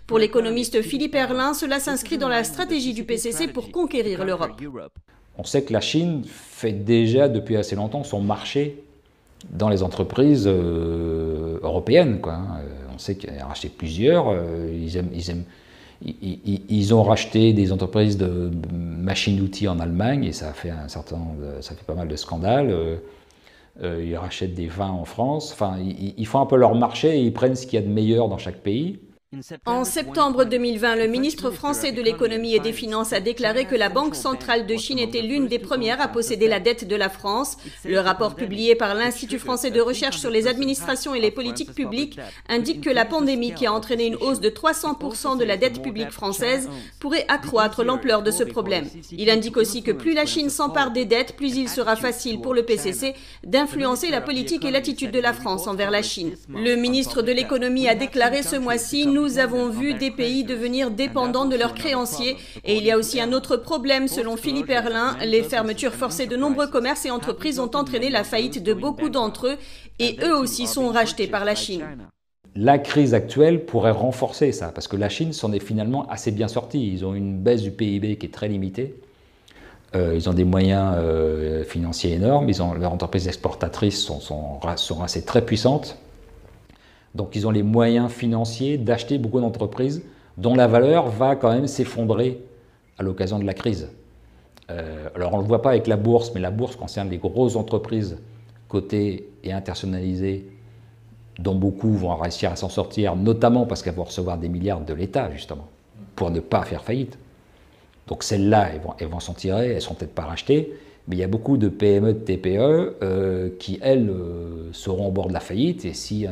Pour l'économiste Philippe Herrlin, cela s'inscrit dans la stratégie du PCC pour conquérir l'Europe. On sait que la Chine fait déjà depuis assez longtemps son marché dans les entreprises européennes, quoi. On sait qu'il a racheté plusieurs. Ils ont racheté des entreprises de machines-outils en Allemagne et ça a fait ça fait pas mal de scandales. Ils rachètent des vins en France. Enfin, ils font un peu leur marché et ils prennent ce qu'il y a de meilleur dans chaque pays. En septembre 2020, le ministre français de l'économie et des finances a déclaré que la Banque centrale de Chine était l'une des premières à posséder la dette de la France. Le rapport publié par l'Institut français de recherche sur les administrations et les politiques publiques indique que la pandémie, qui a entraîné une hausse de 300% de la dette publique française, pourrait accroître l'ampleur de ce problème. Il indique aussi que plus la Chine s'empare des dettes, plus il sera facile pour le PCC d'influencer la politique et l'attitude de la France envers la Chine. Le ministre de l'économie a déclaré ce mois-ci: nous avons vu des pays devenir dépendants de leurs créanciers. Et il y a aussi un autre problème, selon Philippe Herrlin. Les fermetures forcées de nombreux commerces et entreprises ont entraîné la faillite de beaucoup d'entre eux et eux aussi sont rachetés par la Chine. La crise actuelle pourrait renforcer ça, parce que la Chine s'en est finalement assez bien sortie. Ils ont une baisse du PIB qui est très limitée. Ils ont des moyens financiers énormes. Leurs entreprises exportatrices sont assez très puissantes. Donc ils ont les moyens financiers d'acheter beaucoup d'entreprises dont la valeur va quand même s'effondrer à l'occasion de la crise. Alors on ne le voit pas avec la bourse, mais la bourse concerne les grosses entreprises cotées et internationalisées, dont beaucoup vont réussir à s'en sortir, notamment parce qu'elles vont recevoir des milliards de l'État, justement, pour ne pas faire faillite. Donc celles-là, elles vont s'en tirer, elles ne seront peut-être pas rachetées, mais il y a beaucoup de PME, de TPE qui, elles, seront au bord de la faillite, et si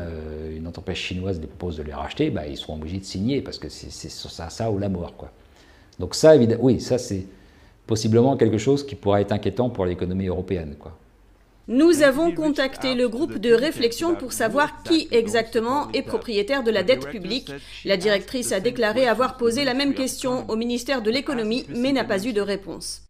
une entreprise chinoise les propose de les racheter, bah, ils seront obligés de signer, parce que c'est ça ou la mort, quoi. Donc ça, évidemment, oui, ça c'est possiblement quelque chose qui pourrait être inquiétant pour l'économie européenne, quoi. Nous avons contacté le groupe de réflexion pour savoir qui exactement est propriétaire de la dette publique. La directrice a déclaré avoir posé la même question au ministère de l'économie, mais n'a pas eu de réponse.